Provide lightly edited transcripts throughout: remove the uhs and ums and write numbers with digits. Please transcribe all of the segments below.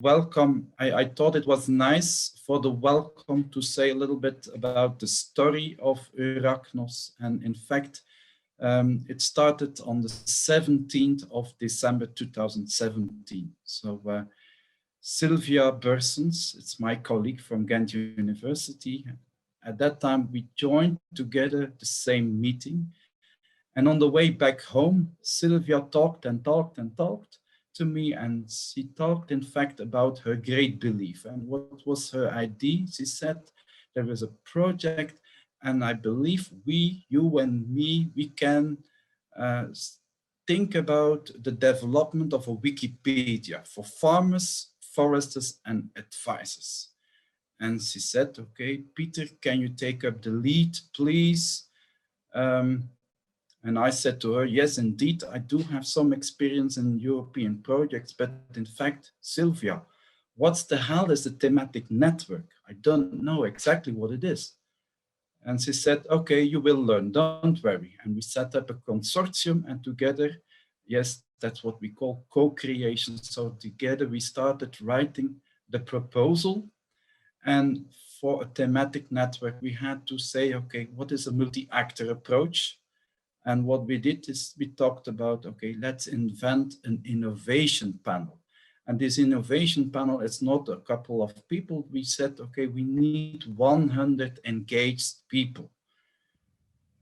welcome. I thought it was nice for the welcome to say a little bit about the story of EURAKNOS. And in fact, it started on the 17th of December 2017. So Sylvia Bursens, it's my colleague from Ghent University. At that time, we joined together the same meeting. And on the way back home, Sylvia talked and talked and talked to me, and she talked, in fact, about her great belief. And what was her idea? She said there was a project, and I believe we, you and me, we can uh, think about the development of a Wikipedia for farmers, foresters, and advisors. And she said, okay, Peter, can you take up the lead, please? And I said to her, yes, indeed, I do have some experience in European projects, but in fact, Sylvia, what's the hell is a thematic network? I don't know exactly what it is. And she said, okay, you will learn, don't worry. And we set up a consortium, and together, yes, that's what we call co-creation. So together we started writing the proposal. And for a thematic network, we had to say, okay, what is a multi-actor approach? And what we did is we talked about, okay, let's invent an innovation panel. And this innovation panel is not a couple of people. We said, okay, we need 100 engaged people.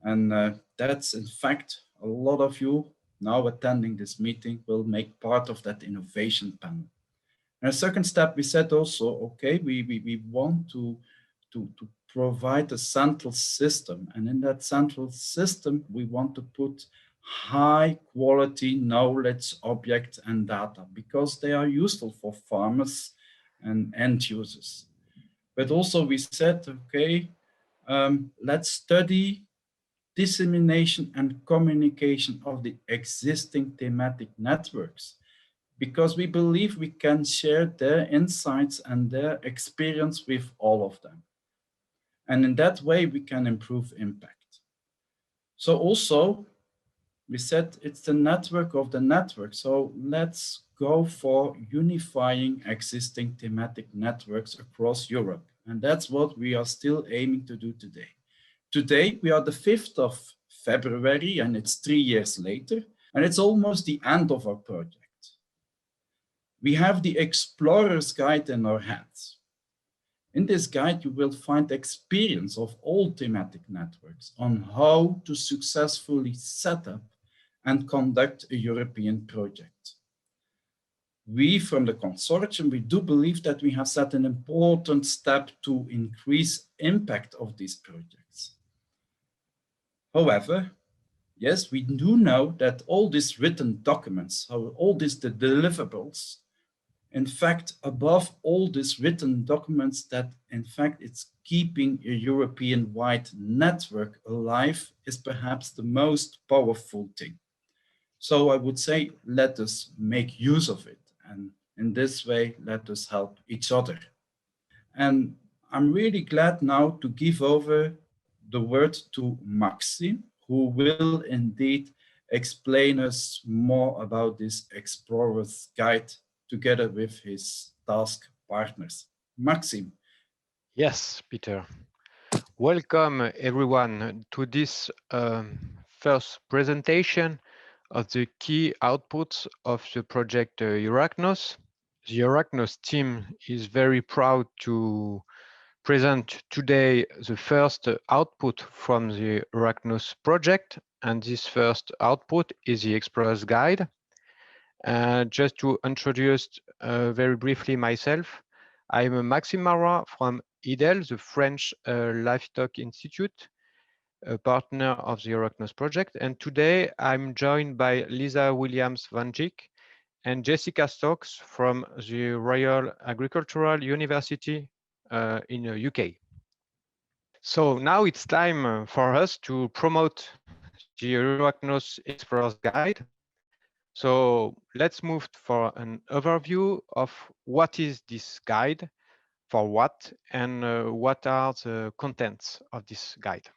And that's in fact, a lot of you now attending this meeting will make part of that innovation panel. And a second step, we said also, okay, we want to provide a central system. And in that central system, we want to put high quality knowledge objects and data because they are useful for farmers and end users. But also we said, okay, let's study dissemination and communication of the existing thematic networks, because we believe we can share their insights and their experience with all of them. And in that way, we can improve impact. So also, we said it's the network of the network. So let's go for unifying existing thematic networks across Europe. And that's what we are still aiming to do today. Today, we are the 5th of February, and it's 3 years later, and it's almost the end of our project. We have the Explorer's Guide in our hands. In this guide, you will find experience of all thematic networks on how to successfully set up and conduct a European project. We from the consortium, we do believe that we have set an important step to increase impact of these projects. However, yes, we do know that all these written documents, all these deliverables, in fact, above all these written documents, that in fact it's keeping a European-wide network alive is perhaps the most powerful thing. So I would say, let us make use of it. And in this way, let us help each other. And I'm really glad now to give over the word to Maxime, who will indeed explain us more about this Explorer's Guide together with his task partners. Maxime. Yes, Peter. Welcome everyone to this first presentation of the key outputs of the project EURAKNOS. The EURAKNOS team is very proud to present today the first output from the EURAKNOS project, and this first output is the Explorer's Guide. Just to introduce very briefly myself, I'm Maxime Marois from IDEL, the French Livestock Institute, a partner of the EURAKNOS project. And today I'm joined by Lisa Williams-Van Dijk and Jessica Stokes from the Royal Agricultural University in the UK. So now it's time for us to promote the EURAKNOS Explorer's Guide. So let's move for an overview of what is this guide, for what, and what are the contents of this guide.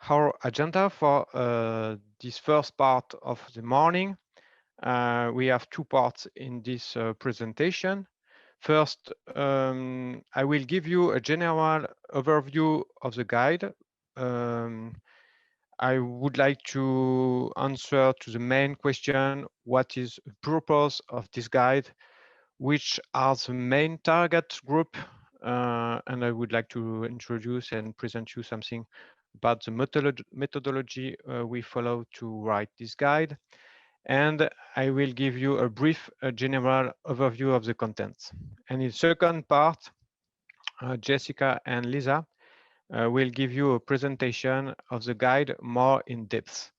Our agenda for this first part of the morning We have two parts in this presentation. First, I will give you a general overview of the guide. Um, I would like to answer to the main question: what is the purpose of this guide? Which are the main target group? And I would like to introduce and present you something about the methodology we follow to write this guide. And I will give you a brief general overview of the contents. And in the second part, Jessica and Lisa will give you a presentation of the guide more in depth.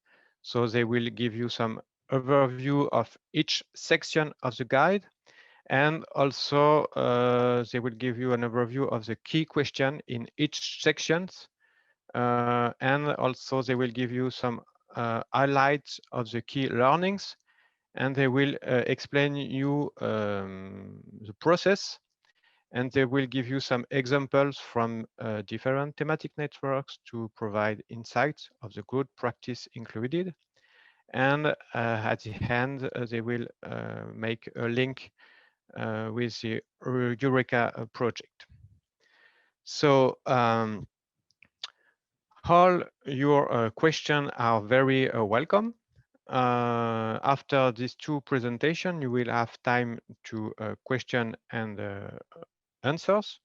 So they will give you some overview of each section of the guide, and also they will give you an overview of the key question in each sections, and also they will give you some highlights of the key learnings, and they will explain you the process, and they will give you some examples from different thematic networks to provide insights of the good practice included. And at the end, they will make a link with the Eureka project. So all your questions are very welcome. After these two presentations, you will have time to question and answers.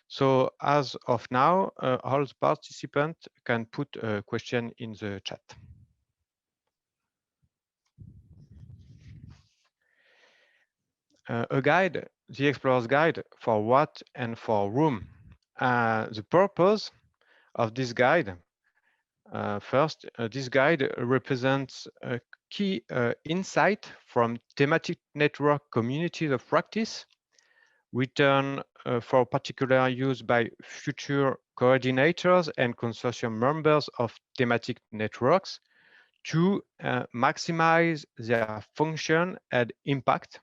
So as of now, all participants can put a question in the chat. A guide, the Explorer's Guide for what and for whom. The purpose of this guide. First, this guide represents a key insight from thematic network communities of practice, written for particular use by future coordinators and consortium members of thematic networks to maximize their function and impact.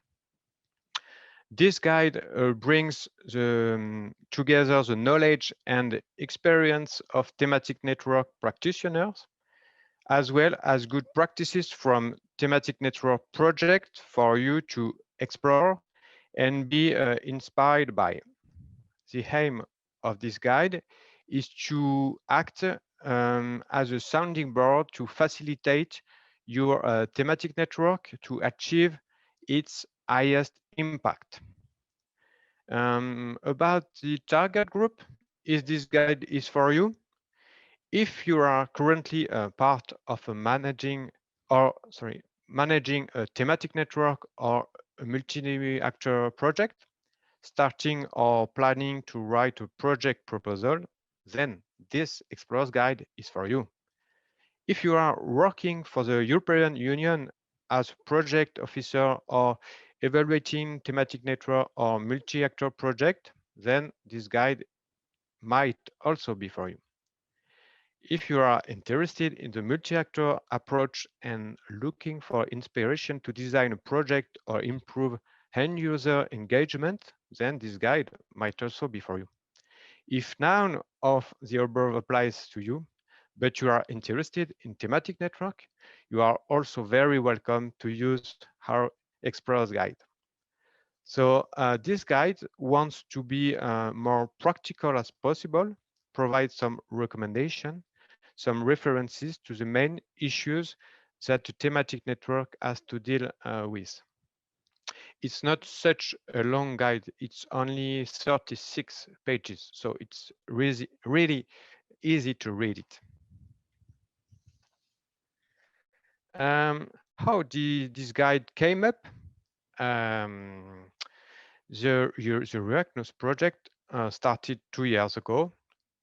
This guide brings together the knowledge and experience of thematic network practitioners, as well as good practices from thematic network projects for you to explore and be inspired by. The aim of this guide is to act as a sounding board to facilitate your thematic network to achieve its highest impact. About the target group, is this guide is for you? If you are currently a part of a managing a thematic network or a multi-actor project, starting or planning to write a project proposal, then this Explorer's Guide is for you. If you are working for the European Union as a project officer or evaluating thematic network or multi-actor project, then this guide might also be for you. If you are interested in the multi-actor approach and looking for inspiration to design a project or improve end-user engagement, then this guide might also be for you. If none of the above applies to you, but you are interested in thematic network, you are also very welcome to use our Explorer's Guide. So this guide wants to be more practical as possible, provide some recommendation, some references to the main issues that the thematic network has to deal with. It's not such a long guide, it's only 36 pages, so it's really easy to read it. How this guide came up? Um, the EURAKNOS project started 2 years ago,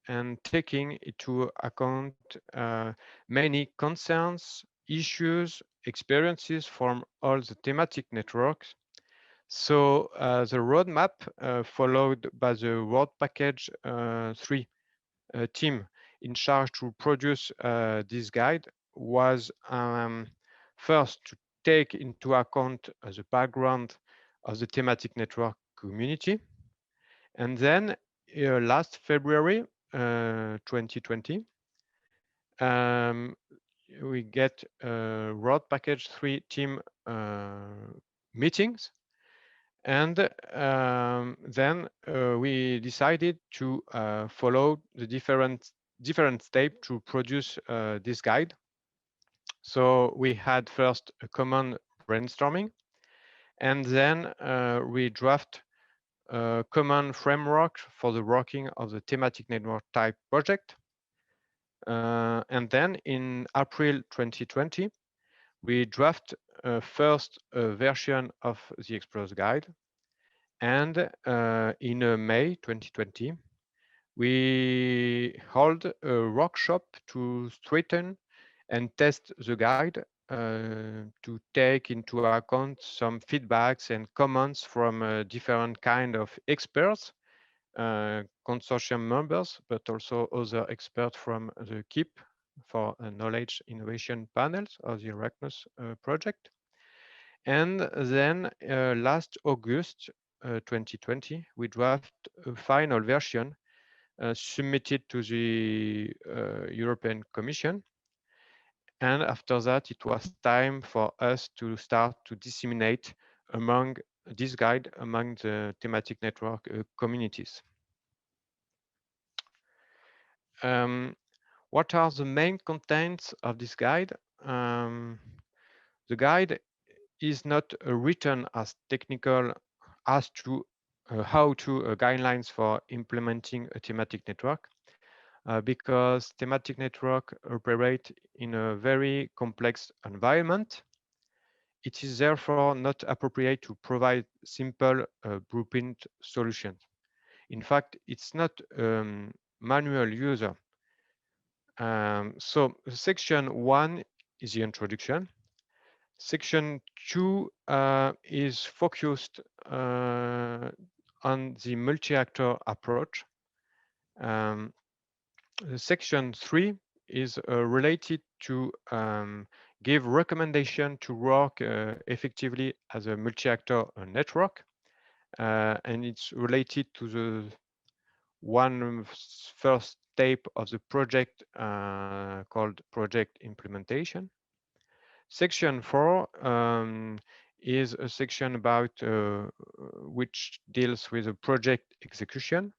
and taking into account many concerns, issues, experiences from all the thematic networks. So the roadmap followed by the World Package 3 team in charge to produce this guide was first to take into account the background of the thematic network community. And then last February 2020, we get road package 3 team meetings, and then we decided to follow the different steps to produce this guide. So we had first a common brainstorming, and then we draft a common framework for the working of the thematic network type project. And then in April 2020, we draft first a version of the Explorer's Guide. And in May 2020, we hold a workshop to strengthen and test the guide, to take into account some feedbacks and comments from different kind of experts, consortium members, but also other experts from the KEEP for knowledge innovation panels of the EURAKNOS project. And then last August 2020, we draft a final version submitted to the European Commission. And after that, it was time for us to start to disseminate among this guide among the thematic network communities. What are the main contents of this guide? The guide is not written as technical as to how-to guidelines for implementing a thematic network, because thematic network operate in a very complex environment. It is therefore not appropriate to provide simple blueprint solutions. In fact, it's not manual user. So section 1 is the introduction. Section 2 is focused on the multi-actor approach. Section 3 is related to give recommendation to work effectively as a multi-actor network, and it's related to the first step of the project called project implementation. Section 4 is a section about which deals with the project execution.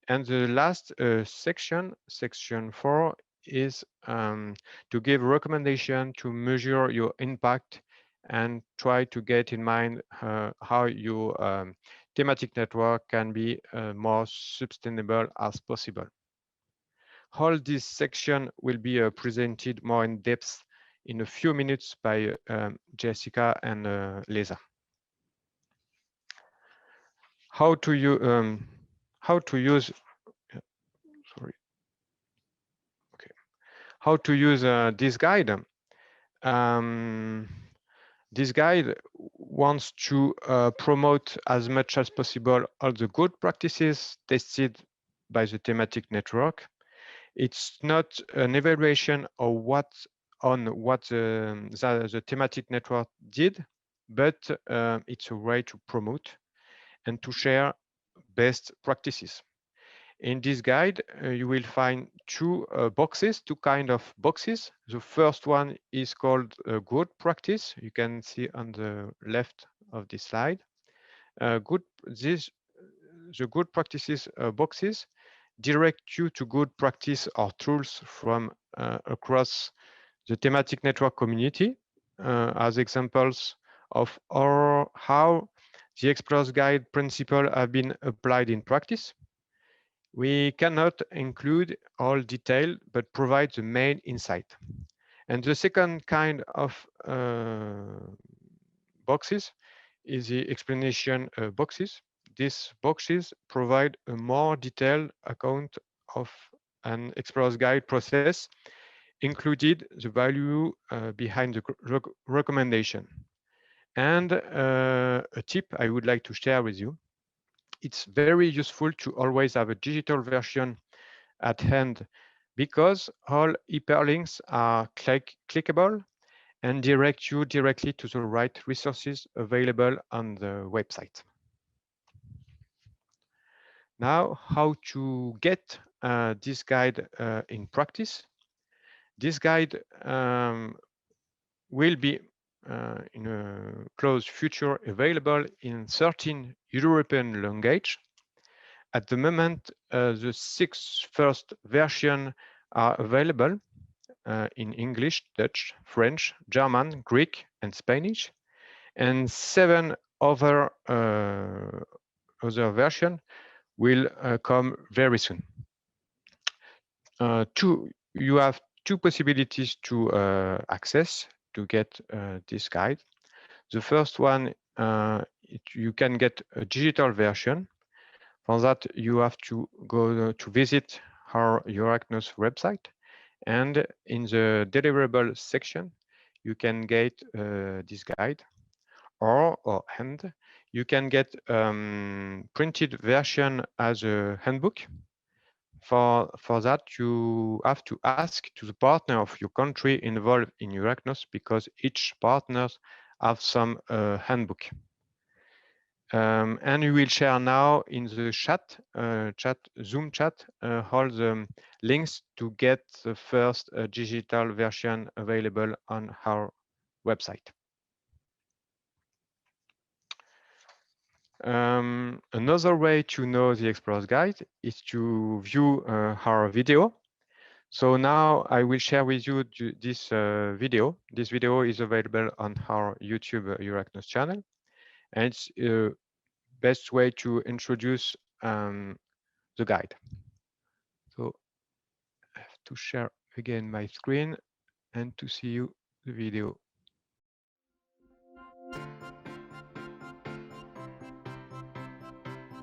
And the last section, section 4, is to give recommendation to measure your impact and try to get in mind how your thematic network can be more sustainable as possible. All this section will be presented more in depth in a few minutes by Jessica and Lisa. How to use how to use this guide. This guide wants to promote as much as possible all the good practices tested by the thematic network. It's not an evaluation of what the thematic network did, but it's a way to promote and to share best practices. In this guide, you will find two kind of boxes. The first one is called good practice. You can see on the left of this slide. The good practices boxes direct you to good practice or tools from across the thematic network community as examples of how the Explorer's Guide principle have been applied in practice. We cannot include all detail, but provide the main insight. And the second kind of boxes is the explanation boxes. These boxes provide a more detailed account of an Explorer's Guide process, included the value behind the recommendation. And a tip I would like to share with you: it's very useful to always have a digital version at hand, because all hyperlinks are clickable and direct you directly to the right resources available on the website. Now, how to get this guide in practice? This guide will be in a close future available in 13 European languages. At the moment, the 6 first versions are available in English, Dutch, French, German, Greek, and Spanish, and 7 other versions will come very soon. You have 2 possibilities to access to get this guide. The first one, you can get a digital version. For that, you have to go to visit our EURAKNOS website, and in the deliverable section, you can get this guide, and you can get printed version as a handbook. For that, you have to ask to the partner of your country involved in EURAKNOS, because each partner have some handbook. And we will share now in the Zoom chat, all the links to get the first digital version available on our website. Another way to know the Explorer's Guide is to view our video. So now I will share with you this video. This video is available on our YouTube EURAKNOS channel, and it's best way to introduce the guide. So I have to share again my screen and to see you the video.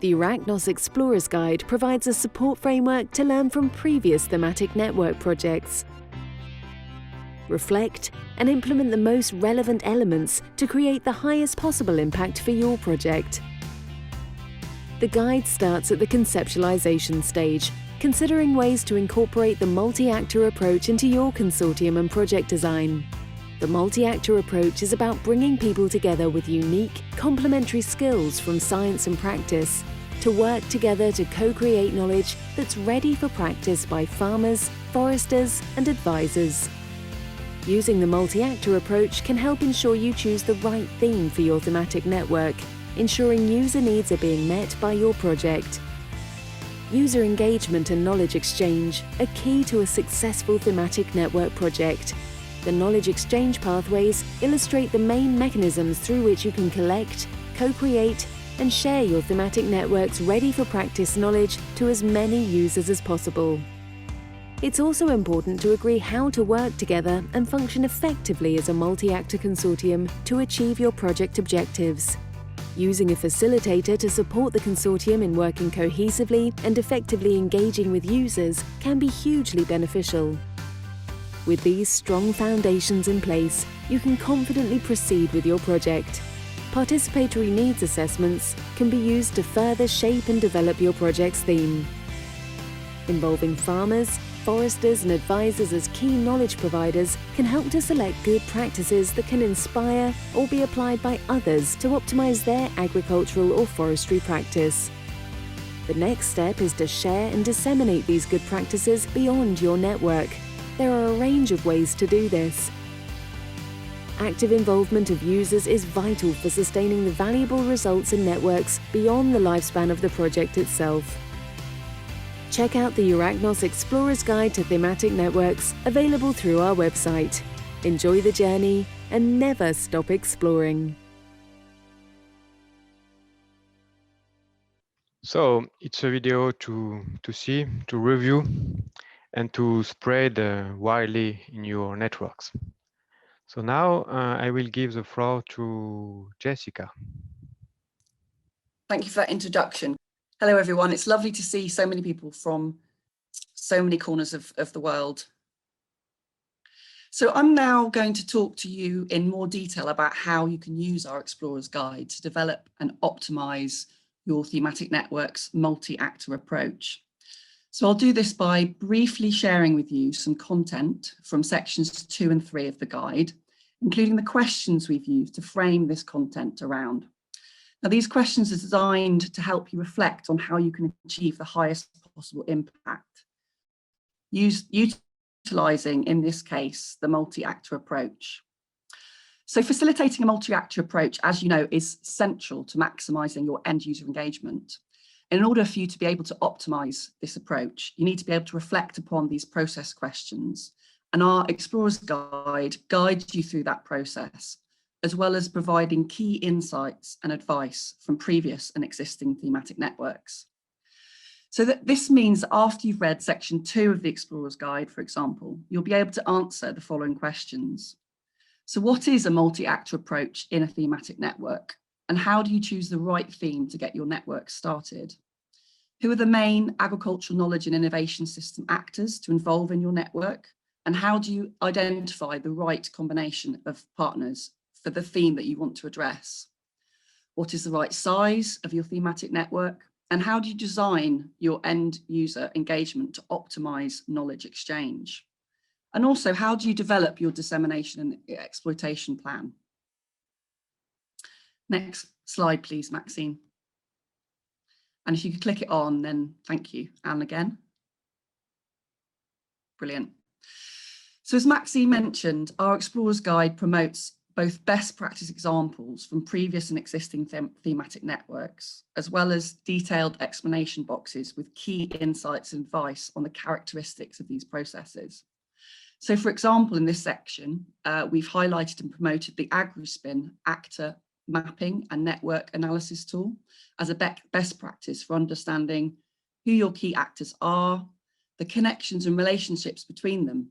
The EURAKNOS Explorer's Guide provides a support framework to learn from previous thematic network projects, reflect and implement the most relevant elements to create the highest possible impact for your project. The guide starts at the conceptualization stage, considering ways to incorporate the multi-actor approach into your consortium and project design. The multi-actor approach is about bringing people together with unique, complementary skills from science and practice to work together to co-create knowledge that's ready for practice by farmers, foresters, and advisors. Using the multi-actor approach can help ensure you choose the right theme for your thematic network, ensuring user needs are being met by your project. User engagement and knowledge exchange are key to a successful thematic network project. The knowledge exchange pathways illustrate the main mechanisms through which you can collect, co-create, and share your thematic network's ready for practice knowledge to as many users as possible. It's also important to agree how to work together and function effectively as a multi-actor consortium to achieve your project objectives. Using a facilitator to support the consortium in working cohesively and effectively engaging with users can be hugely beneficial. With these strong foundations in place, you can confidently proceed with your project. Participatory needs assessments can be used to further shape and develop your project's theme. Involving farmers, foresters, and advisors as key knowledge providers can help to select good practices that can inspire or be applied by others to optimize their agricultural or forestry practice. The next step is to share and disseminate these good practices beyond your network. There are a range of ways to do this. Active involvement of users is vital for sustaining the valuable results in networks beyond the lifespan of the project itself. Check out the EURAKNOS Explorer's Guide to Thematic Networks, available through our website. Enjoy the journey and never stop exploring. So it's a video to see, to review, and to spread widely in your networks. So now I will give the floor to Jessica. Thank you for that introduction. Hello, everyone. It's lovely to see so many people from so many corners of the world. So I'm now going to talk to you in more detail about how you can use our Explorer's Guide to develop and optimize your thematic network's multi-actor approach. So I'll do this by briefly sharing with you some content from sections 2 and 3 of the guide, including the questions we've used to frame this content around. Now, these questions are designed to help you reflect on how you can achieve the highest possible impact. Utilizing utilising, in this case, the multi-actor approach. So facilitating a multi-actor approach, as you know, is central to maximising your end user engagement. In order for you to be able to optimise this approach, you need to be able to reflect upon these process questions, and our Explorer's Guide guides you through that process, as well as providing key insights and advice from previous and existing thematic networks. So that this means that after you've read section 2 of the Explorer's Guide, for example, you'll be able to answer the following questions. So what is a multi-actor approach in a thematic network? And how do you choose the right theme to get your network started? Who are the main agricultural knowledge and innovation system actors to involve in your network? And how do you identify the right combination of partners for the theme that you want to address? What is the right size of your thematic network? And how do you design your end user engagement to optimize knowledge exchange? And also, how do you develop your dissemination and exploitation plan? Next slide, please, Maxine. And if you could click it on, then thank you. And again. Brilliant. So as Maxine mentioned, our Explorer's Guide promotes both best practice examples from previous and existing thematic networks, as well as detailed explanation boxes with key insights and advice on the characteristics of these processes. So for example, in this section, we've highlighted and promoted the AgriSpin actor mapping and network analysis tool as a best practice for understanding who your key actors are, the connections and relationships between them,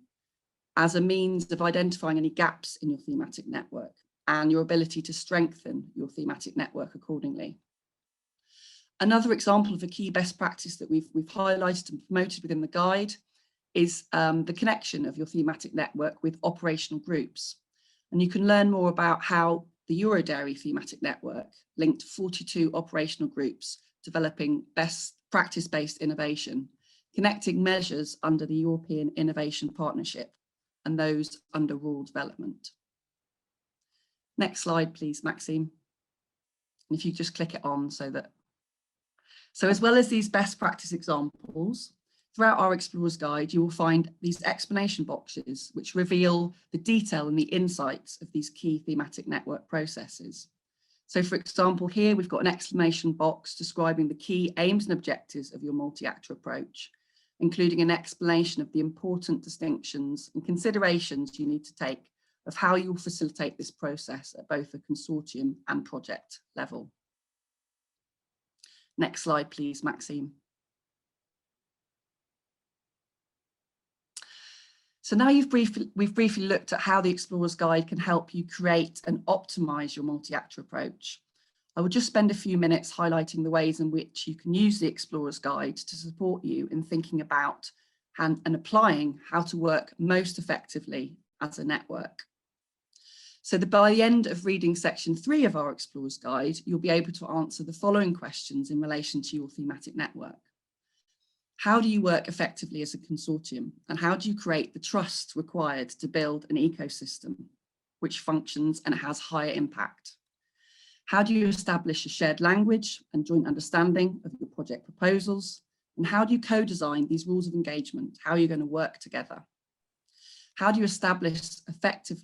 as a means of identifying any gaps in your thematic network and your ability to strengthen your thematic network accordingly. Another example of a key best practice that we've highlighted and promoted within the guide is the connection of your thematic network with operational groups. And you can learn more about how the Eurodairy thematic network linked 42 operational groups developing best practice-based innovation, connecting measures under the European Innovation Partnership and those under rural development. Next slide, please, Maxine. And if you just click it on so as well as these best practice examples, throughout our Explorer's Guide, you will find these explanation boxes which reveal the detail and the insights of these key thematic network processes. So for example, here we've got an exclamation box describing the key aims and objectives of your multi-actor approach, including an explanation of the important distinctions and considerations you need to take of how you will facilitate this process at both a consortium and project level. Next slide, please, Maxine. So now we've briefly looked at how the Explorer's Guide can help you create and optimize your multi-actor approach. I will just spend a few minutes highlighting the ways in which you can use the Explorer's Guide to support you in thinking about and applying how to work most effectively as a network. So by the end of reading section 3 of our Explorer's Guide, you'll be able to answer the following questions in relation to your thematic network. How do you work effectively as a consortium? And how do you create the trust required to build an ecosystem which functions and has higher impact? How do you establish a shared language and joint understanding of your project proposals? And how do you co-design these rules of engagement? How are you going to work together? How do you establish effective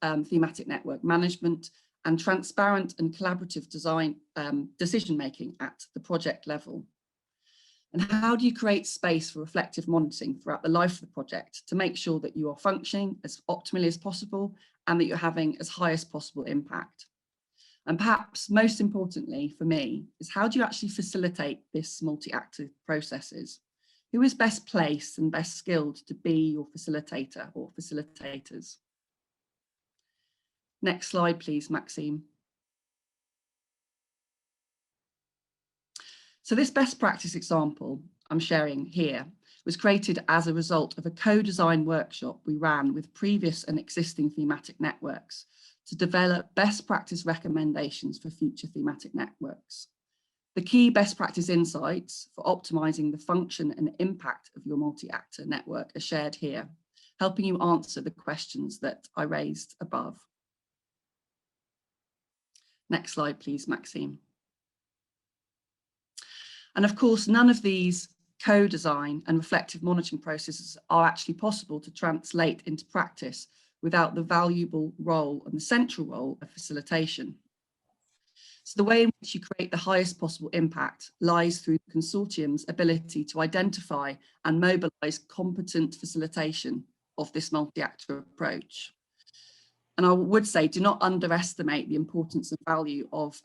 thematic network management and transparent and collaborative decision-making at the project level? And how do you create space for reflective monitoring throughout the life of the project to make sure that you are functioning as optimally as possible and that you're having as high as possible impact? And perhaps most importantly for me is how do you actually facilitate this multi-actor processes? Who is best placed and best skilled to be your facilitator or facilitators? Next slide, please, Maxine. So this best practice example I'm sharing here was created as a result of a co-design workshop we ran with previous and existing thematic networks to develop best practice recommendations for future thematic networks. The key best practice insights for optimizing the function and impact of your multi-actor network are shared here, helping you answer the questions that I raised above. Next slide, please, Maxine. And of course, none of these co-design and reflective monitoring processes are actually possible to translate into practice without the valuable role and the central role of facilitation. So the way in which you create the highest possible impact lies through the consortium's ability to identify and mobilize competent facilitation of this multi-actor approach. And I would say, do not underestimate the importance and value of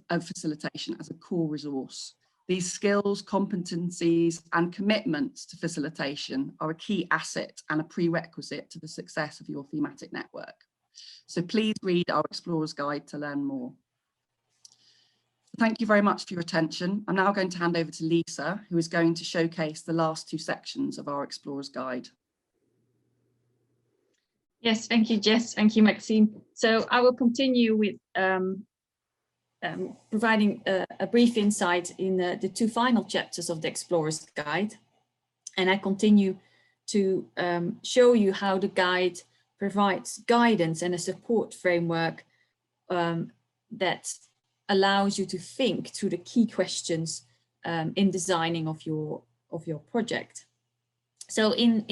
facilitation as a core resource. These skills, competencies, and commitments to facilitation are a key asset and a prerequisite to the success of your thematic network. So please read our Explorer's Guide to learn more. Thank you very much for your attention. I'm now going to hand over to Lisa, who is going to showcase the last two sections of our Explorer's Guide. Yes, thank you, Jess. Thank you, Maxime. So I will continue with providing a brief insight in the two final chapters of the Explorer's Guide. And I continue to show you how the guide provides guidance and a support framework that allows you to think through the key questions in designing of your project. So in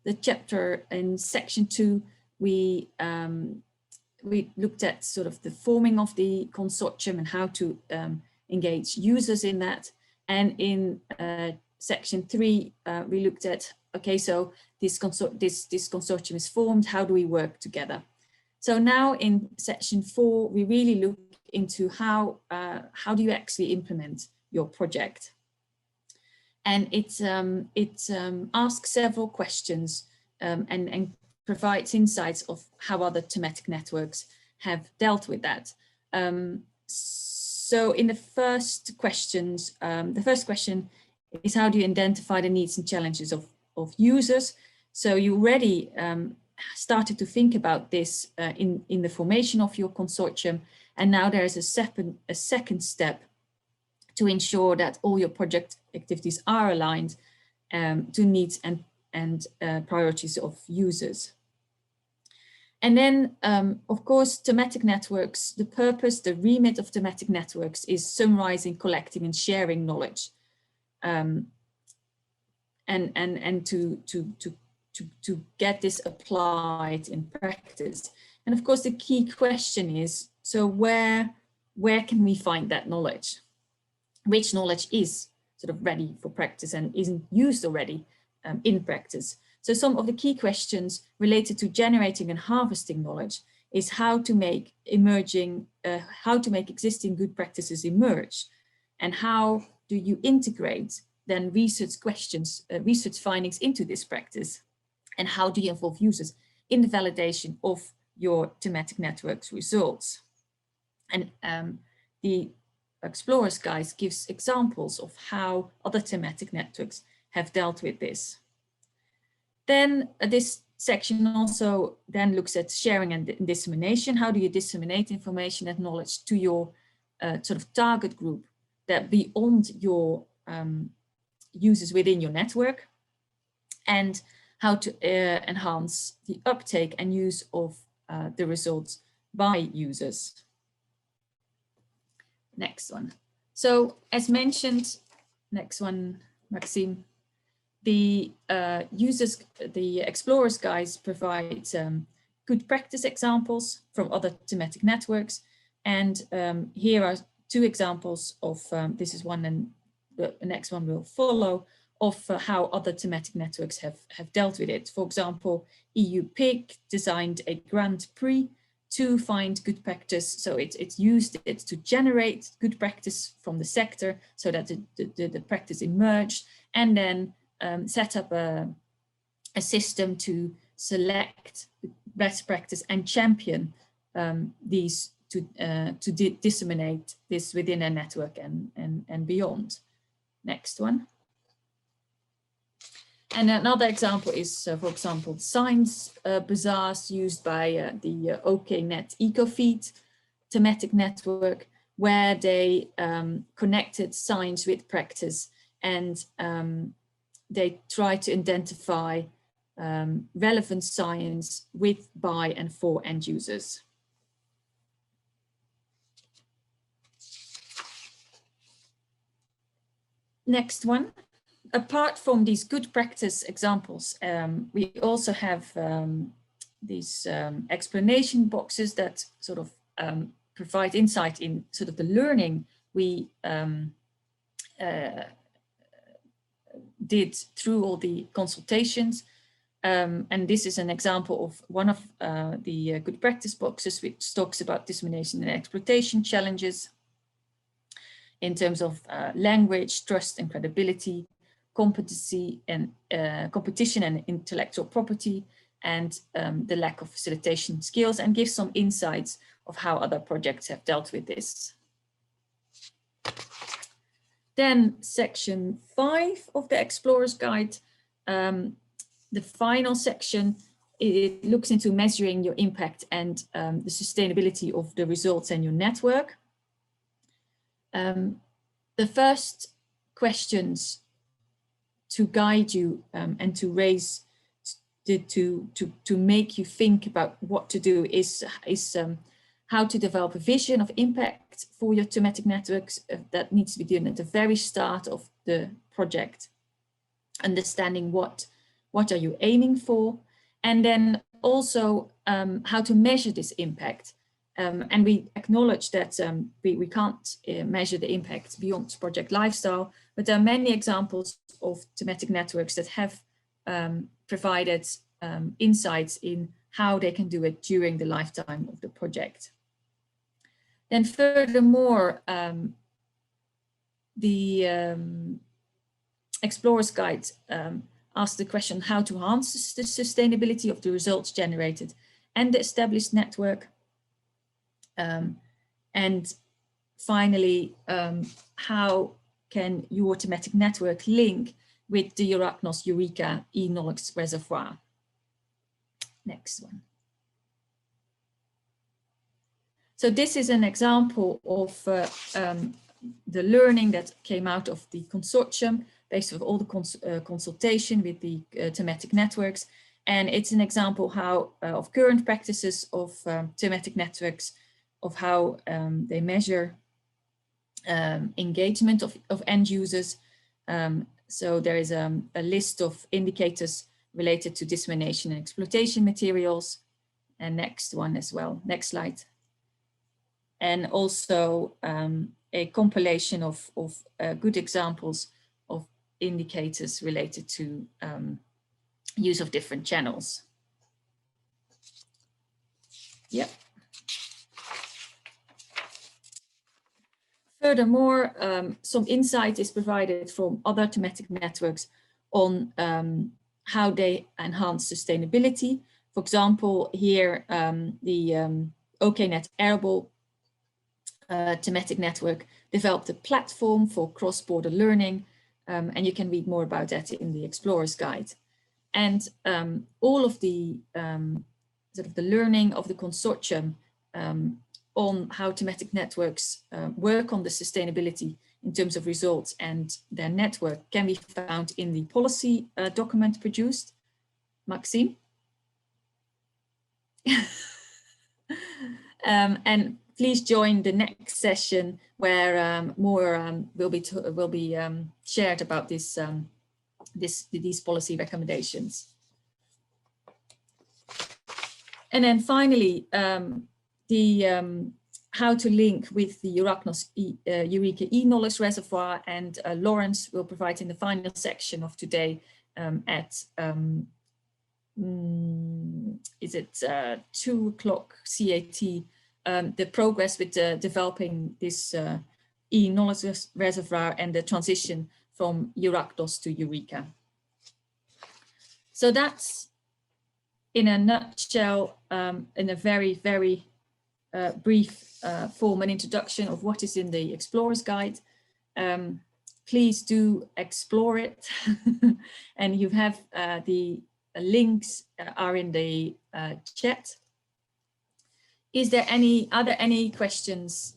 the chapter in section 2, we looked at sort of the forming of the consortium and how to engage users in that. And in section 3, we looked at, okay, so this consortium is formed, how do we work together? So now in section 4, we really look into how do you actually implement your project. And it asks several questions and provides insights of how other thematic networks have dealt with that. So in the first questions, the first question is, how do you identify the needs and challenges of users? So you already started to think about this in the formation of your consortium, and now there is a second step to ensure that all your project activities are aligned to needs and priorities of users. And then, of course, thematic networks, the purpose, the remit of thematic networks is summarizing, collecting, and sharing knowledge, and to get this applied in practice. And of course, the key question is, so where can we find that knowledge? Which knowledge is sort of ready for practice and isn't used already in practice? So some of the key questions related to generating and harvesting knowledge is how to make existing good practices emerge, and how do you integrate then research questions, research findings into this practice, and how do you involve users in the validation of your thematic network's results. And the Explorer's Guide gives examples of how other thematic networks have dealt with this. Then this section also then looks at sharing and dissemination. How do you disseminate information and knowledge to your sort of target group that beyond your users within your network, and how to enhance the uptake and use of the results by users. Next one. So as mentioned, next one, Maxime, the Explorer's Guides provide good practice examples from other thematic networks. And here are two examples of, this is one and the next one will follow, of how other thematic networks have dealt with it. For example, EUPIC designed a Grand Prix to find good practice. So it's used it to generate good practice from the sector so that the practice emerged, and then set up a system to select best practice and champion these to disseminate this within a network and beyond. Next one. And another example is, for example, science bazaars used by the OKNet EcoFeed thematic network, where they connected science with practice, and they try to identify relevant science with, by, and for end users. Next one. apart from these good practice examples, we also have these explanation boxes that sort of provide insight in sort of the learning we did through all the consultations. And this is an example of one of the good practice boxes, which talks about dissemination and exploitation challenges in terms of language, trust and credibility, competency and competition and intellectual property, and the lack of facilitation skills, and gives some insights of how other projects have dealt with this. Then section 5 of the Explorer's Guide, the final section, it looks into measuring your impact and the sustainability of the results and your network. The first questions to guide you and to raise, to make you think about what to do is how to develop a vision of impact for your thematic networks. That needs to be done at the very start of the project, understanding what are you aiming for, and then also how to measure this impact. And we acknowledge that we can't measure the impact beyond project lifestyle, but there are many examples of thematic networks that have provided insights in how they can do it during the lifetime of the project. Then furthermore, the Explorer's Guide asks the question how to enhance the sustainability of the results generated and the established network. And finally, how can your thematic network link with the EURAKNOS Eureka e-knowledge reservoir? Next one. So this is an example of the learning that came out of the consortium based on all the consultation with the thematic networks. And it's an example how of current practices of thematic networks, of how they measure engagement of end users. So there is a list of indicators related to dissemination and exploitation materials. And next one as well, next slide. And also a compilation of good examples of indicators related to use of different channels. Yep. Furthermore, some insight is provided from other thematic networks on how they enhance sustainability. For example, here the OKNet Arable thematic network developed a platform for cross-border learning, and you can read more about that in the Explorer's Guide. And all of the sort of the learning of the consortium on how thematic networks work on the sustainability in terms of results and their network can be found in the policy document produced. Maxime? And please join the next session where more will be shared about this, these policy recommendations. And then finally, how to link with the EURAKNOS Eureka e-knowledge reservoir, and Lawrence will provide in the final section of today at is it 2 o'clock CAT, the progress with developing this e-knowledge reservoir and the transition from EURAKNOS to Eureka. So that's in a nutshell, in a very, very brief form, an introduction of what is in the Explorer's Guide. Please do explore it. And you have the links are in the chat. Are there any questions?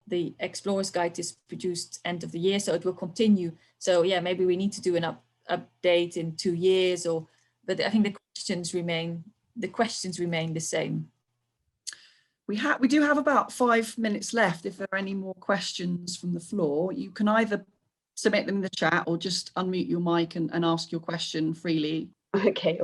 The Explorer's Guide is produced end of the year, so it will continue. So yeah, maybe we need to do an update in 2 years, but I think the questions remain the same. We do have about 5 minutes left. If there are any more questions from the floor, you can either submit them in the chat or just unmute your mic and ask your question freely. Okay.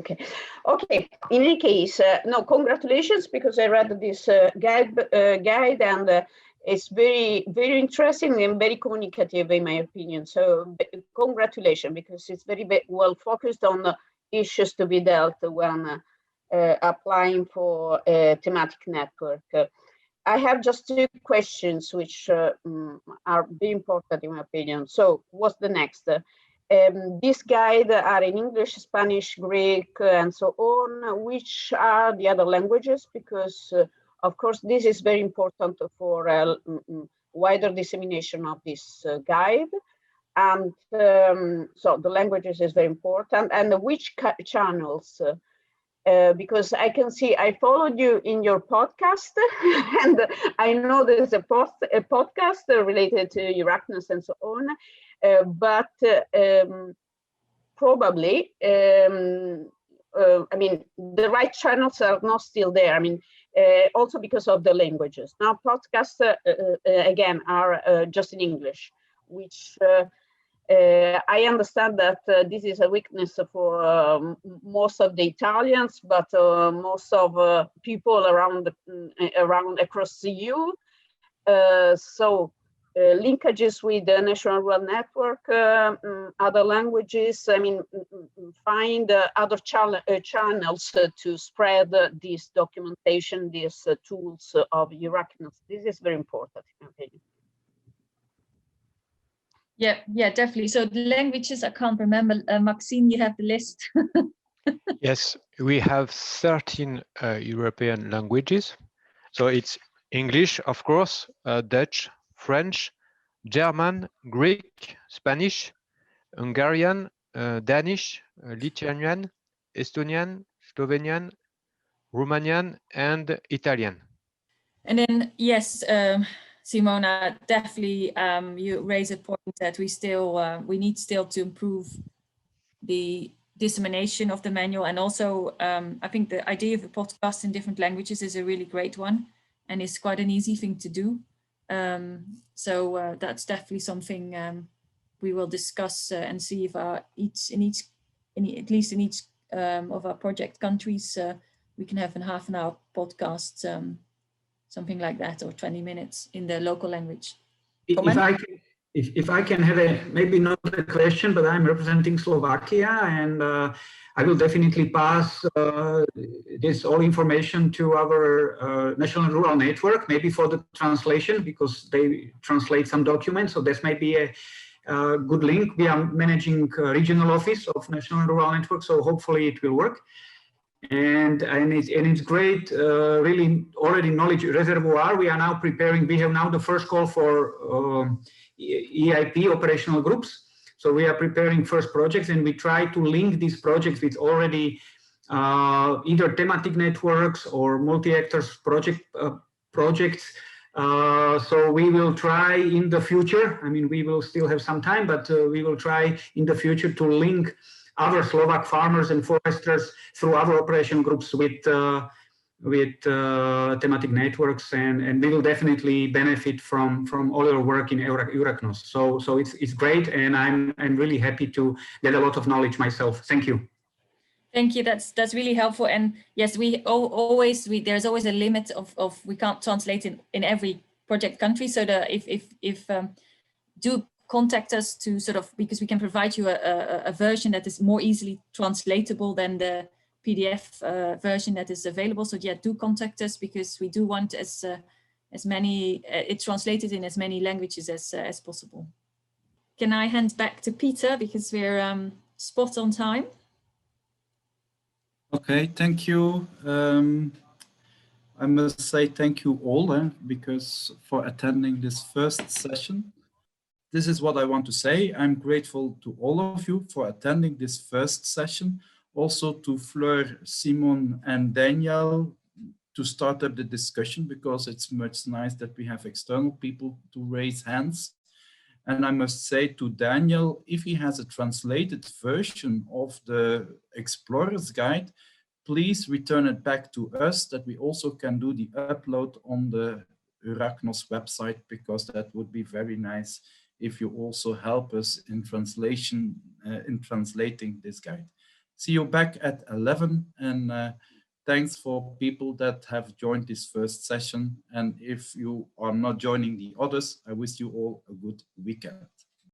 In any case, no, congratulations, because I read this guide and it's very, very interesting and very communicative, in my opinion. So congratulations, because it's very well focused on the issues to be dealt when applying for a thematic network. I have just 2 questions, which are very important, in my opinion. So what's the next? This guide are in English, Spanish, Greek, and so on. Which are the other languages? Because, of course, this is very important for wider dissemination of this guide. And so the languages is very important. And which channels? Because I can see I followed you in your podcast, and I know there's a podcast related to EURAKNOS and so on. But probably, I mean, the right channels are not still there. I mean, also because of the languages. Now, podcasts, again, are just in English, which I understand that this is a weakness for most of the Italians, but most of people around across the EU. So linkages with the National Rural Network, other languages, I mean, find other channels to spread this documentation, these tools of EURAKNOS. This is very important, in my opinion. Yeah, definitely. So the languages, I can't remember. Maxine, you have the list. Yes, we have 13 European languages. So it's English, of course, Dutch, French, German, Greek, Spanish, Hungarian, Danish, Lithuanian, Estonian, Slovenian, Romanian, and Italian. And then, yes, Simona, definitely you raise a point that we need still to improve the dissemination of the manual. And also, I think the idea of a podcast in different languages is a really great one, and it's quite an easy thing to do. So that's definitely something we will discuss and see if at least in each of our project countries, we can have a half-an-hour podcast, something like that, or 20 minutes in the local language. If I can have maybe not a question, but I'm representing Slovakia, and I will definitely pass this all information to our National Rural Network, maybe for the translation, because they translate some documents. So this may be a good link. We are managing regional office of National Rural Network, so hopefully it will work. And it's great, really already knowledge reservoir. We are now preparing, we have now the first call for EIP operational groups. So we are preparing first projects, and we try to link these projects with already either thematic networks or multi-actors projects. So we will try in the future, I mean, we will still have some time, but we will try in the future to link other Slovak farmers and foresters through other operation groups with thematic networks, and we will definitely benefit from all your work in EURAKNOS. So it's great, and I'm really happy to get a lot of knowledge myself. Thank you. Thank you. That's really helpful. And yes, there's always a limit of we can't translate in every project country. So if do contact us to sort of, because we can provide you a version that is more easily translatable than the PDF version that is available. So yeah, do contact us, because we do want as many it translated in as many languages as possible. Can I hand back to Peter, because we're spot on time? Okay, thank you. I must say thank you all because for attending this first session. This is what I want to say. I'm grateful to all of you for attending this first session. Also to Fleur, Simon, and Daniel to start up the discussion, because it's much nice that we have external people to raise hands. And I must say to Daniel, if he has a translated version of the Explorer's Guide, please return it back to us, that we also can do the upload on the EURAKNOS website, because that would be very nice if you also help us in translating this guide. See you back at 11, and thanks for people that have joined this first session. And if you are not joining the others, I wish you all a good weekend.